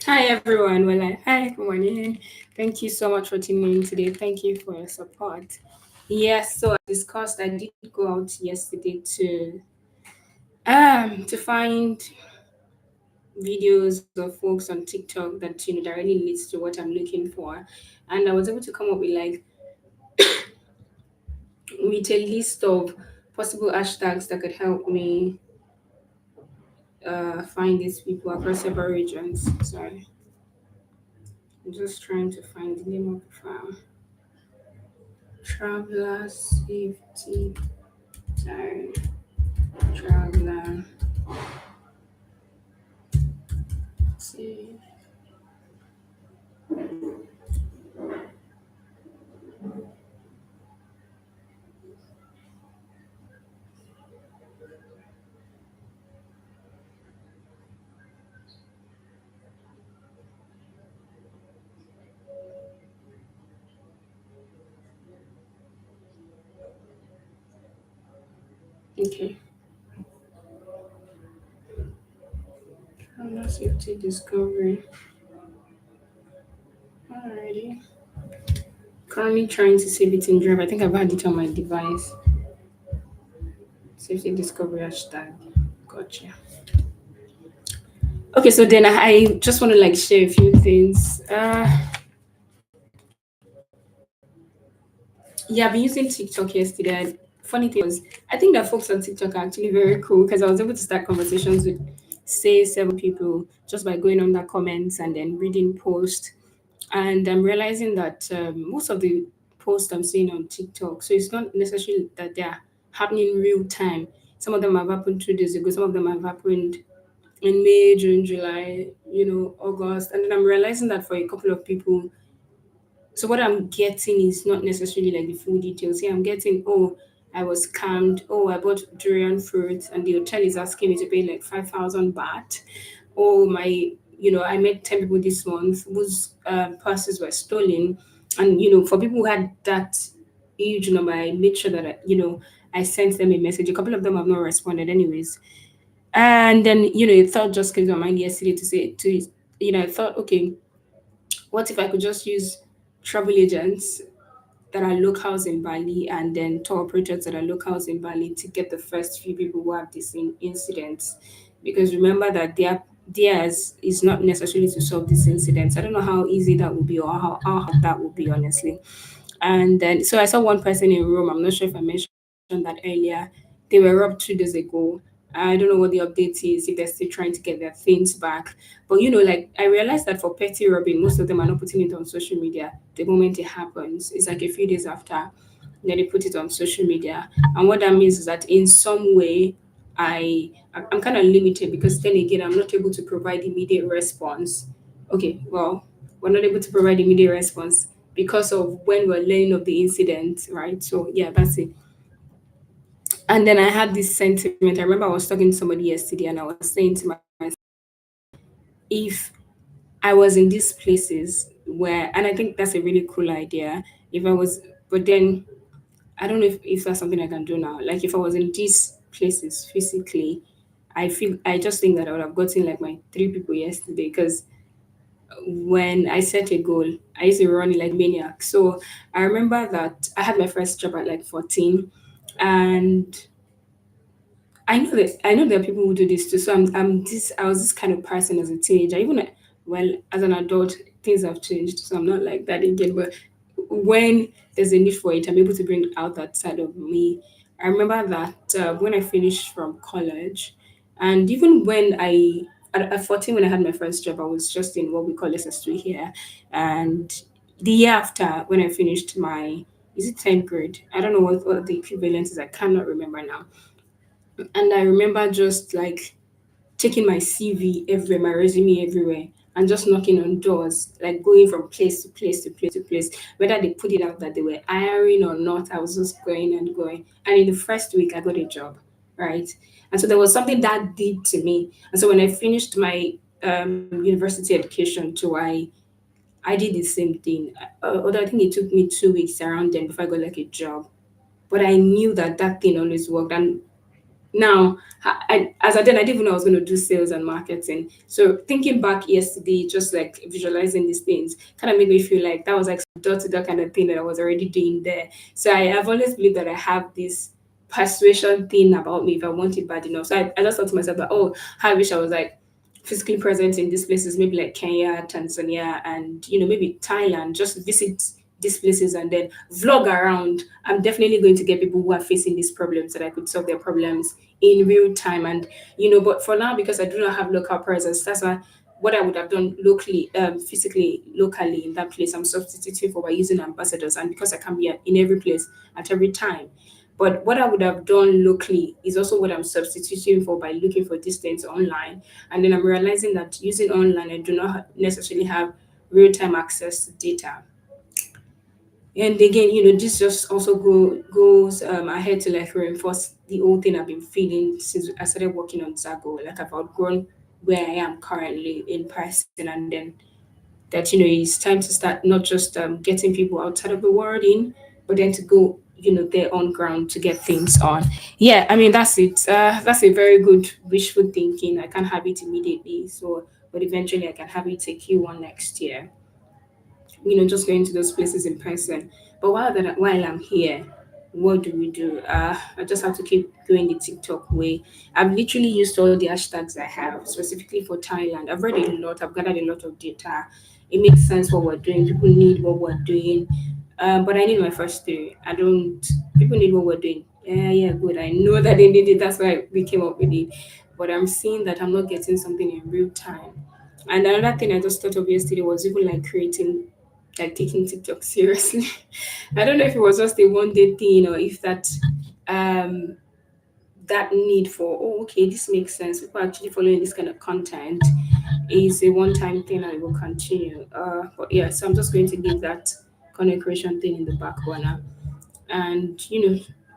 Hi everyone. Hi, good morning. Thank you so much for tuning in today. Thank you for your support. Yes, so I discussed. I did go out yesterday to find videos of folks on TikTok that that really leads to what I'm looking for, and I was able to come up with with a list of possible hashtags that could help me find these people across several regions. Sorry, I'm just trying to find the name of the file. Traveler safety. Sorry, traveler. See. Okay. Traveler safety discovery. Alrighty. Currently trying to save it in Drive. I think I've had it on my device. Safety discovery hashtag. Gotcha. Okay, so then I just want to share a few things. Yeah, I've been using TikTok yesterday. And funny thing was, I think that folks on TikTok are actually very cool because I was able to start conversations with, say, several people just by going on the comments and then reading posts. And I'm realizing that most of the posts I'm seeing on TikTok, so it's not necessarily that they're happening real time. Some of them have happened 2 days ago. Some of them have happened in May, June, July, August. And then I'm realizing that for a couple of people, so what I'm getting is not necessarily like the full details. Here I'm getting, oh, I was scammed. Oh, I bought durian fruit and the hotel is asking me to pay like 5,000 baht. Oh, I met 10 people this month whose purses were stolen. And, for people who had that huge number, I made sure that, I sent them a message. A couple of them have not responded anyways. And then, a thought just came to my mind yesterday I thought, okay, what if I could just use travel agents that are locals in Bali and then tour operators that are locals in Bali to get the first few people who have these incidents. Because remember that theirs is not necessarily to solve these incidents. I don't know how easy that will be or how hard that will be, honestly. And then, so I saw one person in Rome. I'm not sure if I mentioned that earlier. They were robbed 2 days ago. I don't know what the update is, if they're still trying to get their things back. But I realized that for petty robbing, most of them are not putting it on social media the moment it happens. It's like a few days after, then they put it on social media. And what that means is that in some way, I'm kind of limited because then again, I'm not able to provide immediate response. Okay, well, we're not able to provide immediate response because of when we're learning of the incident, right? So yeah, that's it. And then I had this sentiment. I remember I was talking to somebody yesterday and I was saying to myself, if I was in these places where, and I think that's a really cool idea. If I was, but then I don't know if that's something I can do now. Like if I was in these places physically, I just think that I would have gotten like my 3 people yesterday because when I set a goal, I used to run it like maniac. So I remember that I had my first job at like 14, and I know there are people who do this too. So I was this kind of person as a teenager. Well, as an adult, things have changed. So I'm not like that again. But when there's a need for it, I'm able to bring out that side of me. I remember that when I finished from college, and even when at 14 when I had my first job, I was just in what we call SS2 here, and the year after when I finished my is it 10th grade? I don't know what the equivalent is. I cannot remember now, and I remember just like taking my CV everywhere, my resume everywhere, and just knocking on doors, like going from place to place to place to place. Whether they put it out that they were hiring or not, I was just going and going. And in the first week, I got a job, right? And so there was something that did to me. And so when I finished my university education too, I did the same thing. Although I think it took me 2 weeks around then before I got like a job. But I knew that that thing always worked. And Now, as I did, I didn't even know I was going to do sales and marketing. So thinking back yesterday, just like visualizing these things, kind of made me feel like that was like dot to dot kind of thing that I was already doing there. So I have always believed that I have this persuasion thing about me if I want it bad enough. So I just thought to myself that, oh, how I wish I was like physically present in these places, maybe like Kenya, Tanzania, and maybe Thailand, just visit these places and then vlog around. I'm definitely going to get people who are facing these problems that I could solve their problems in real time. And but for now, because I do not have local presence, that's why what I would have done locally, physically, locally in that place, I'm substituting for by using ambassadors, and because I can be in every place at every time. But what I would have done locally is also what I'm substituting for by looking for these things online. And then I'm realizing that using online, I do not necessarily have real time access to data. And again, this just also goes ahead to like reinforce the old thing I've been feeling since I started working on Zago. Like I've outgrown where I am currently in person, and then that it's time to start not just getting people outside of the world in, but then to go their own ground to get things on. Yeah, I mean that's it. That's a very good wishful thinking. I can't have it immediately, so but eventually I can have it take Q1 next year, just going to those places in person. But while I'm here, what do we do? I just have to keep going the TikTok way. I've literally used all the hashtags I have specifically for Thailand. I've read a lot. I've gathered a lot of data. It makes sense what we're doing. People need what we're doing. But I need my first three. I don't. People need what we're doing. Yeah, yeah, good. I know that they need it. That's why we came up with it. But I'm seeing that I'm not getting something in real time. And another thing I just thought of yesterday was even like creating, like taking TikTok seriously. I don't know if it was just a one day thing or if um that need for, oh, okay, this makes sense. People are actually following this kind of content is a one time thing and it will continue. But yeah, so I'm just going to leave that content creation thing in the back burner and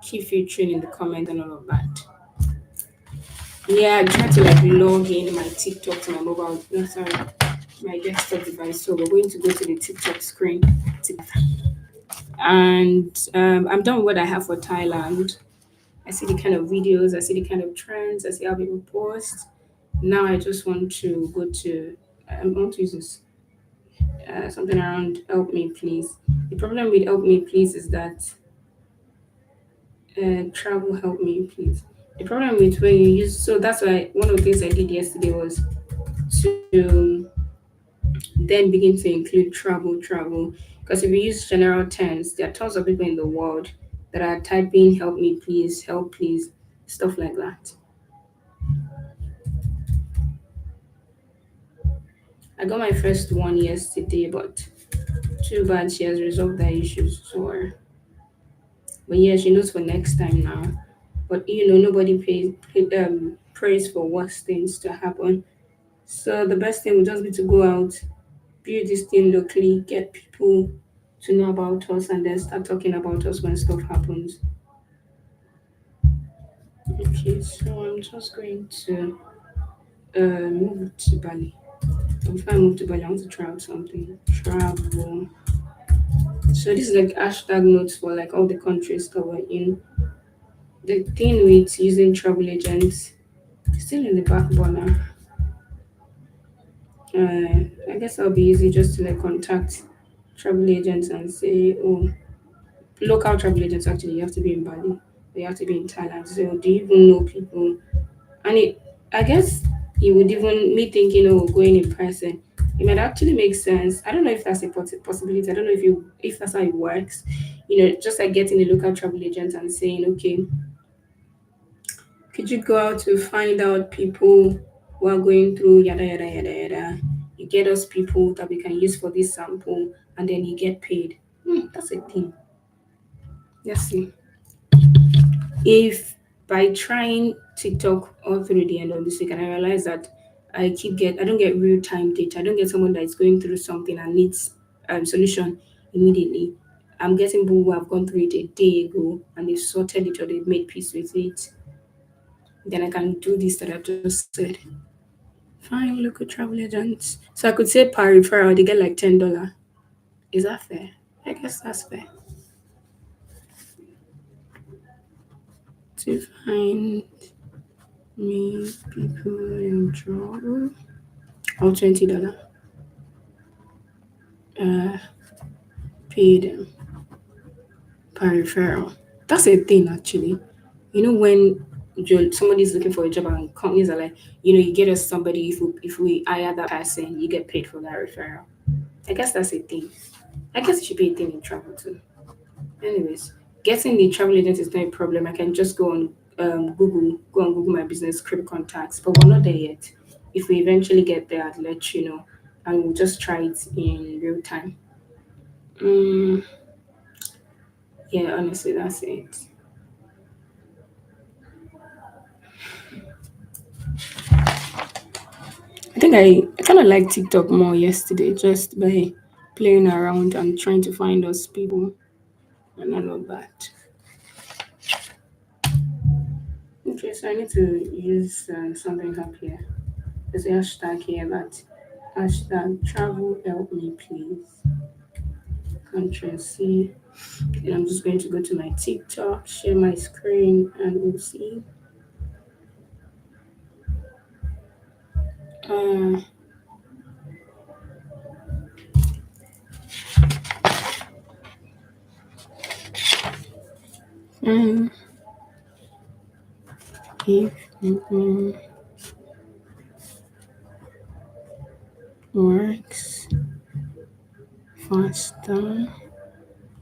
keep featuring in the comments and all of that. Yeah, I try to like log in my TikTok to my mobile. No, sorry, my desktop device. So we're going to go to the TikTok screen, and I'm done with what I have for Thailand. I see the kind of videos, I see the kind of trends, I see how people post. Now I just want to go to. I want to use this something around help me please. The problem with help me please is that travel help me please. The problem with when you use, so that's why one of the things I did yesterday was to then begin to include travel. Because if you use general terms, there are tons of people in the world that are typing help me please, help please, stuff like that. I got my first one yesterday, but too bad she has resolved that issues. So, but yeah, she knows for next time now. But nobody prays for worse things to happen. So the best thing would just be to go out, build this thing locally, get people to know about us, and then start talking about us when stuff happens. Okay, so I'm just going to move to Bali. Before I move to Bali, I want to try out something. Travel. So this is like hashtag notes for like all the countries that we're in. The thing with using travel agents still in the back burner. I guess I'll be easy just to like contact travel agents and say, oh, local travel agents actually, you have to be in Bali, you have to be in Thailand. So do you even know people? And I guess it would even me thinking, oh, going in person, it might actually make sense. I don't know if that's a possibility. I don't know if that's how it works. Just like getting a local travel agent and saying, okay, could you go out to find out people who are going through yada yada yada yada? You get us people that we can use for this sample, and then you get paid. That's a thing. Let's see. If by trying TikTok all through the end of this week, and I realize that I don't get real time data. I don't get someone that is going through something and needs solution immediately. I'm getting people who have gone through it a day ago and they've sorted it or they've made peace with it. Then I can do this that I've just said. Fine, local travel agents. So I could say per referral, they get like $10. Is that fair? I guess that's fair. To find. Me people in trouble. Or $20. Uh, pay them per referral. That's a thing actually. When somebody's looking for a job and companies are like, you get us somebody if we hire that person, you get paid for that referral. I guess that's a thing. I guess it should be a thing in travel too. Anyways, getting the travel agent is not a problem. I can just go on Google My Business, Script Contacts, but we're not there yet. If we eventually get there, I'll let you know, and we'll just try it in real time. Mm, yeah, honestly, that's it. I think I kind of liked TikTok more yesterday, just by playing around and trying to find us people and all of that. Okay, so I need to use something up here. There's a hashtag here that hashtag travel help me please. Control C. And I'm just going to go to my TikTok, share my screen, and we'll see. Uh, um, if works faster.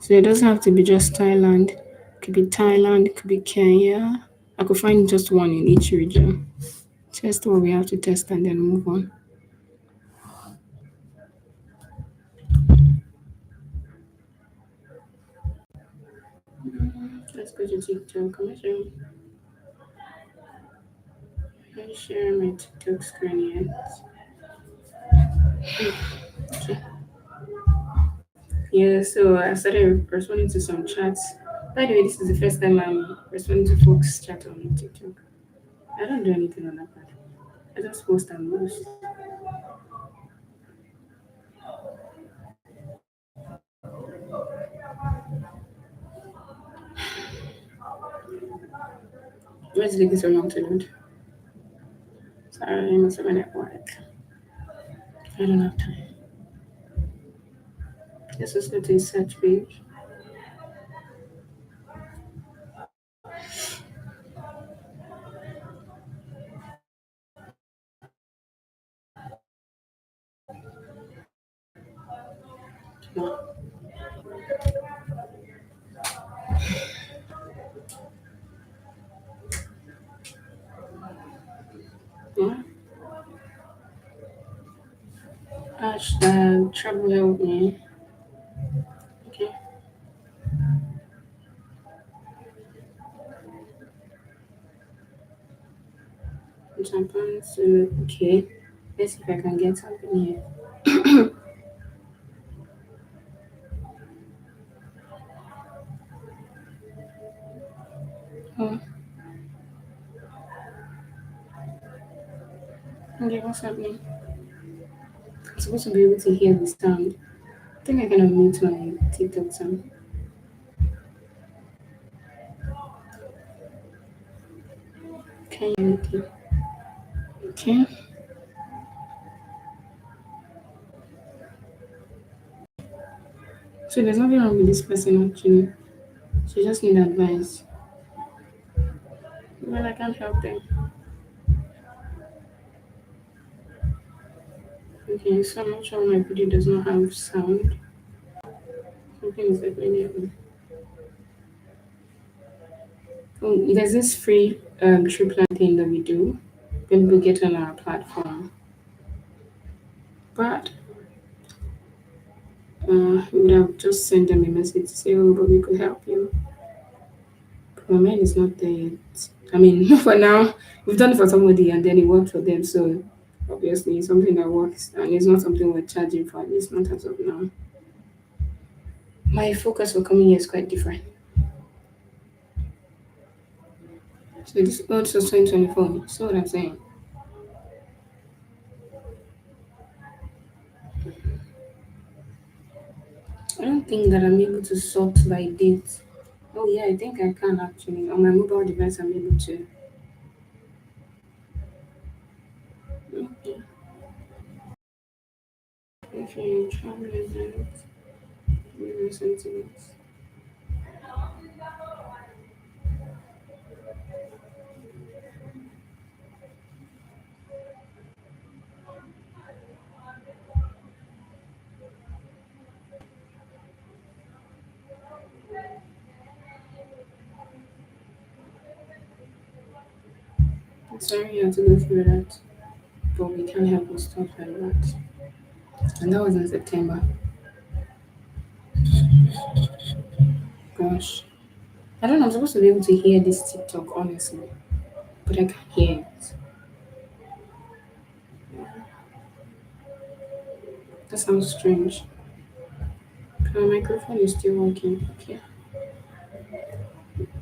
So it doesn't have to be just Thailand. It could be Thailand, it could be Kenya. I could find just one in each region. Test what we have to test and then move on. Let's go to TikTok. I'm sharing my TikTok screen yet. Okay. Yeah, so I started responding to some chats. By the way, this is the first time I'm responding to folks' chat on TikTok. I don't do anything on that part. I just post and post. Why is it taking so long to load? Sorry, I must have been at work. I don't have time. Let's just go to the search page. No. Yeah. Hashtag travel help me. Okay. Japan to okay. Let's see if I can get something here. Oh, okay, what's happening? I'm supposed to be able to hear the sound. I think I can unmute my TikTok sound. Can you hear me? Okay. So there's nothing wrong with this person actually. She just need advice. Well, I can't help them. Okay, so I'm not sure my video does not have sound. Something is happening. Oh, there's this free tree planting that we do when we get on our platform. But we would have just sent them a message to say, oh, but we could help you. But my mind is not there yet. I mean, for now, we've done it for somebody and then it worked for them. So obviously, it's something that works and it's not something we're charging for, at least not as of now. My focus for coming year is quite different. So this also 2024. So what I'm saying. I don't think that I'm able to sort by date. Oh yeah, I think I can actually. On my mobile device I'm able to. Okay. Okay, traveling and maybe sentiments. I'm sorry you had to go through that, but we can't help but stuff like that. And that was in September. Gosh. I don't know, I'm supposed to be able to hear this TikTok, honestly, but I can't hear it. That sounds strange. My microphone is still working. Okay.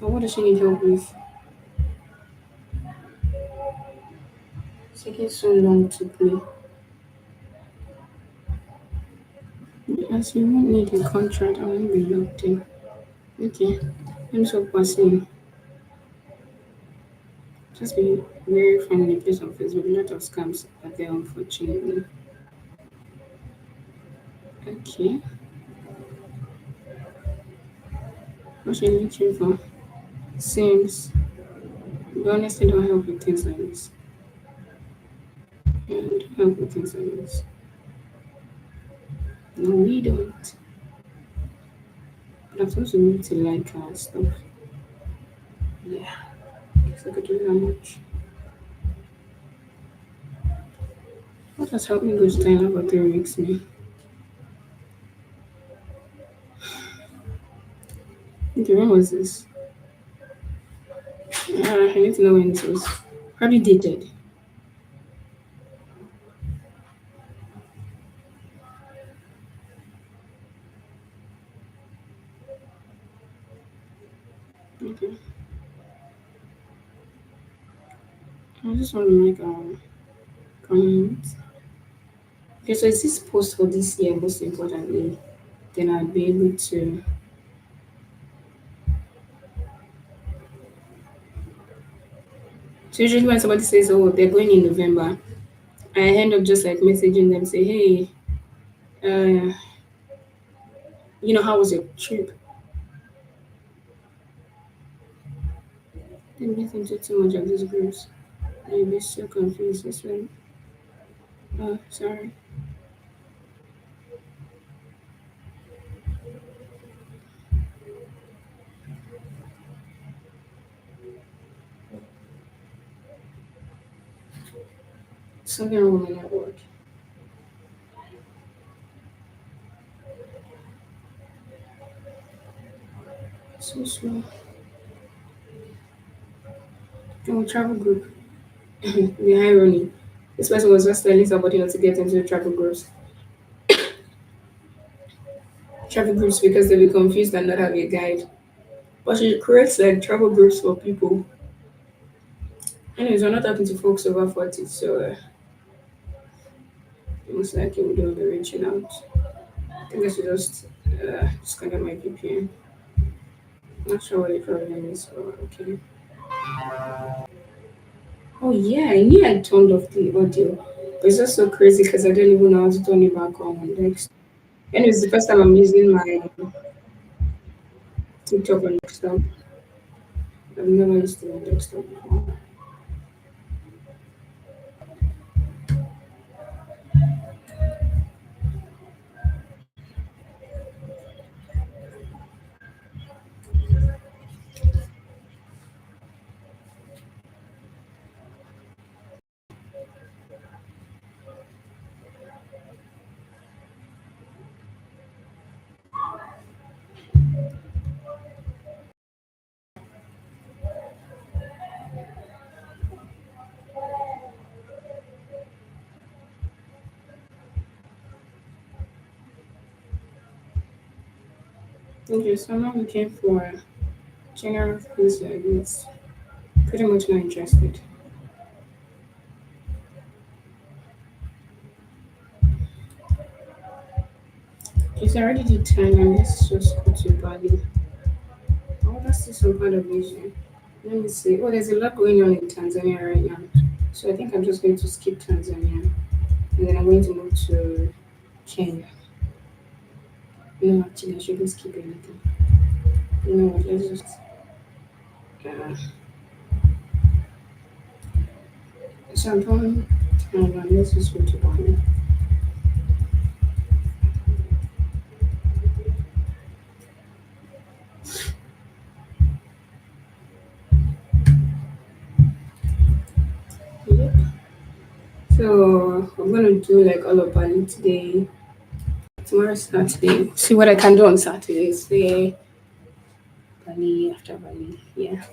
But what does she need help with? It's taking so long to play. As you won't need a contract, I won't be locked in. Okay. I'm so passing. Just be very friendly place on Facebook. A lot of scams are there, unfortunately. Okay. What should I need you for? Seems you honestly don't help with things like this. Yeah, you don't help with things like this. No, we don't. But I'm supposed to need to like our stuff. Yeah. Guess I could do that much. What has helped me go to Thailand for 3 weeks, me? Okay, when was this? I need to know when this was. Probably dated. Okay. I just want to make comment. Okay, so is this post for this year most importantly? Then I'll be able to. So usually when somebody says, "Oh, they're going in November," I end up just like messaging them, say, "Hey, uh, how was your trip?" Don't get into too much of these groups. You'll be so confused as well. Oh, sorry. Southern woman at work. So slow. Oh, travel group. The irony. This person was just telling somebody not to get into the travel groups because they'll be confused and not have a guide. But she creates like travel groups for people. Anyways, we're not talking to folks over 40, so most likely we don't be reaching out. I think I should just connect my VPN. Not sure what the problem is, but okay. Oh yeah, I knew I turned off the audio. But it's just so crazy because I don't even know how to turn it back on. Like, anyways, the first time I'm using my TikTok on desktop. I've never used it on desktop before. Okay, so I'm not looking for general things like this. Pretty much not interested. Okay, so I already did Thailand. Let's just go to Bali. Oh, that's still some part of Asia. Let me see. Oh, there's a lot going on in Tanzania right now. So I think I'm just going to skip Tanzania, and then I'm going to move to Kenya. No, actually, I shouldn't skip anything. You know what? Let's just. Uh, so I'm going. Hold on, let's just go to Bali. Yep. So I'm gonna do like all of Bali today. Tomorrow's Saturday. See what I can do on Saturday. So yeah, Bali after Bali. Yeah.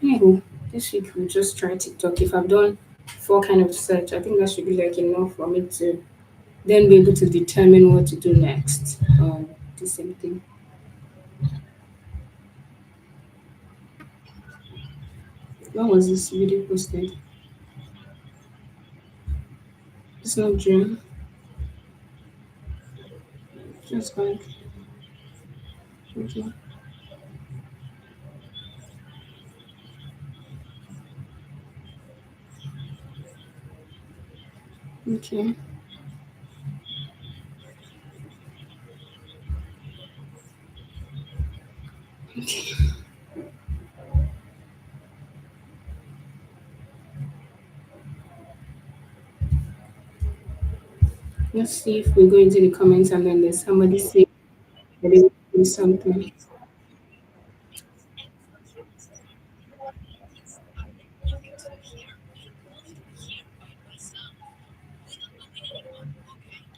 Anywho, this week we'll just try TikTok. If I've done four kind of search, I think that should be like enough for me to then be able to determine what to do next. The same thing. When was this video posted? It's not June. Just like okay, okay. Let's see if we go into the comments and then there's somebody say that they will do something.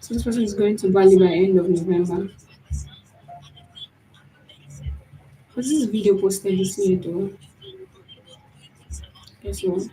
So this person is going to Bali by end of November. Was this video posted this year though? Guess what?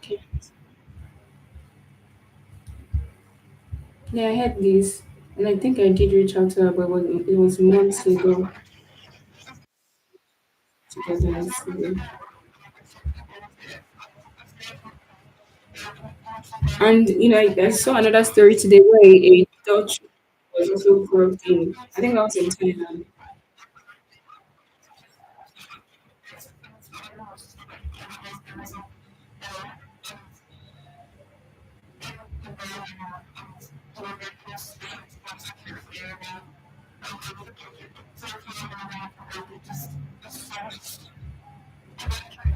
Okay. Yeah, I heard this, and I think I did reach out to her, but it was months ago. 2007. And I saw another story today where a Dutch was also corrupt in. I think that was in Thailand.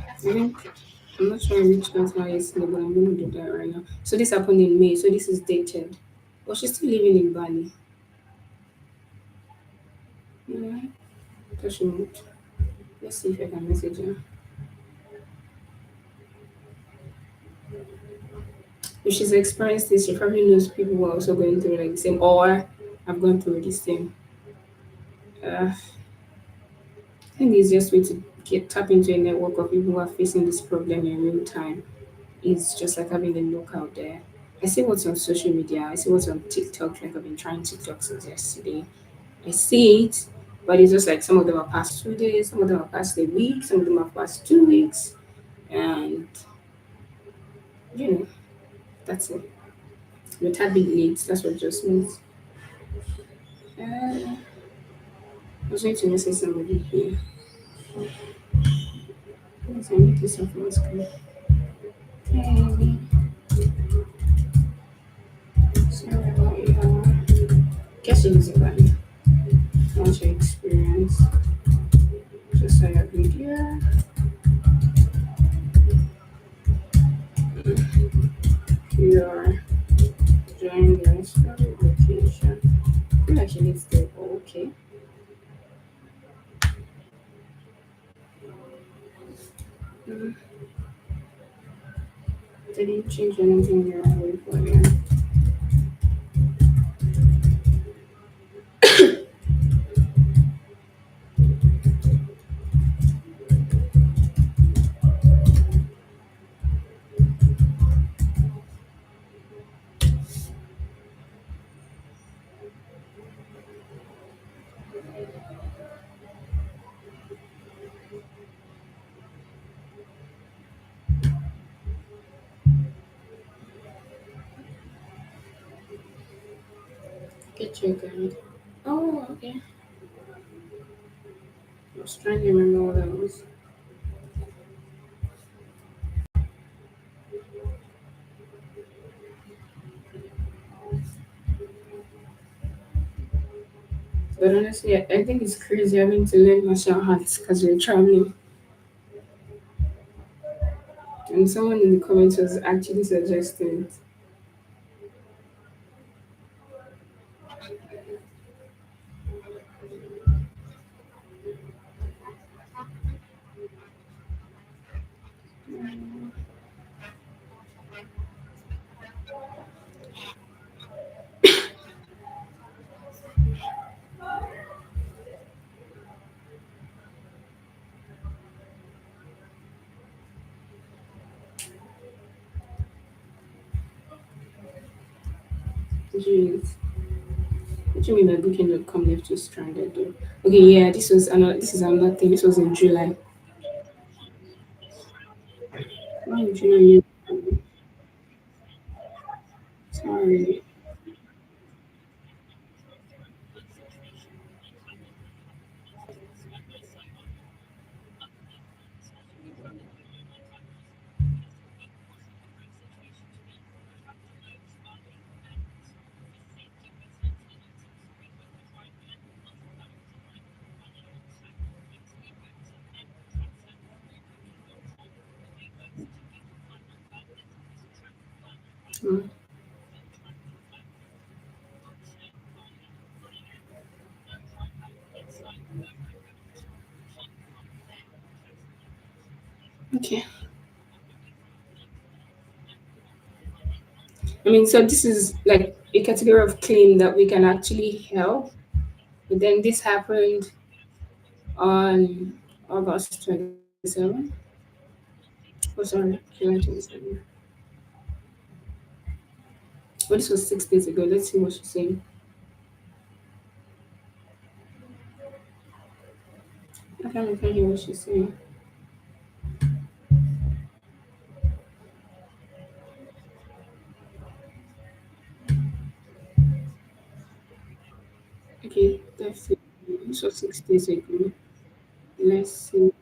I think I'm not sure I reached out to her yesterday, but I'm going to do that right now. So this happened in May. So this is dated. But she's still living in Bali. Yeah, so she moved. Let's see if I can message her. If she's experienced this, she probably knows people who are also going through like the same, or I've gone through the same. I think the easiest way to tap into a network of people who are facing this problem in real time is just like having a look out there. I see what's on social media. I see what's on TikTok. Like I've been trying TikTok since yesterday. I see it, but it's just like some of them are past 2 days, some of them are past a week, some of them are past 2 weeks, and you know that's it. You're a tad bit late. That's what it just means. I was going to message somebody here. Yes, I need this off my screen. Hey, sorry about your guess it is about what's your experience. Just say a video. You're enjoying your study vacation. I feel like she needs to go. Okay. Mm, did you change anything in your way for you? Get your guide. Oh, okay. I was trying to remember what that was. But honestly, I think it's crazy having to learn martial arts because we're traveling. And someone in the comments was actually suggesting it. Jeez. What do you mean by booking.com left you stranded though? Okay, yeah, this is another thing. This was in July. Why would you sorry. Hmm. Okay. I mean, so this is like a category of claim that we can actually help. But then this happened on August 27th. Oh, sorry, July 27th. But this was 6 days ago. Let's see what she's saying. I can't hear what she's saying. Okay, that's it. This was 6 days ago. Let's see.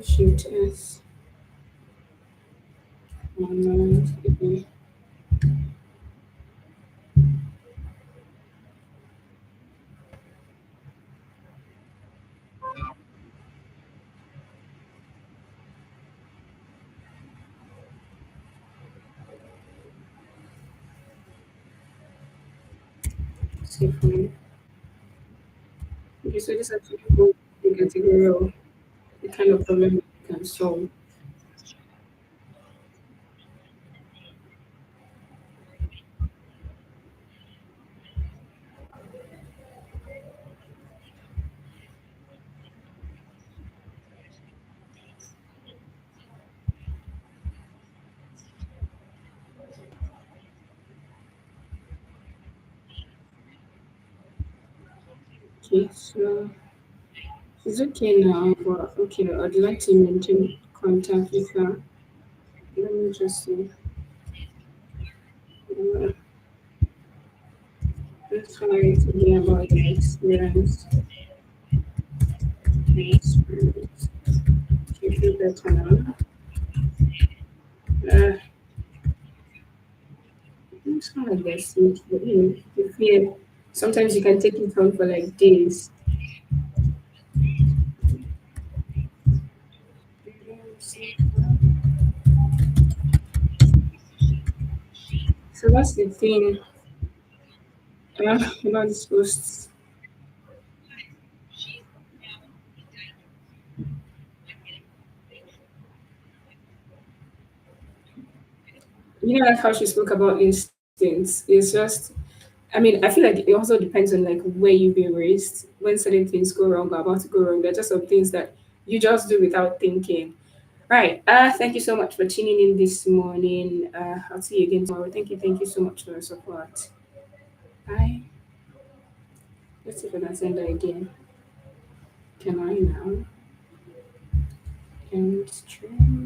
Shift S. Okay. See for me. Okay, so this actually goes to the category of the kind of problem you can solve. Okay, so it's okay now, but okay, I'd like to maintain contact with her. Let me just see. Uh, let's try to hear about the experience. The experience. Okay, feel better now. It's kind of like sweet, but you feel sometimes you can take it on for like days. So that's the thing about these posts. Like how she spoke about instincts. It's just, I mean, I feel like it also depends on like where you've been raised. When certain things go wrong or about to go wrong, there are just some things that You just do without thinking. Right. Thank you so much for tuning in this morning. I'll see you again tomorrow. Thank you so much for your support. Bye. Let's see if I can send that again. Can I now? And stream.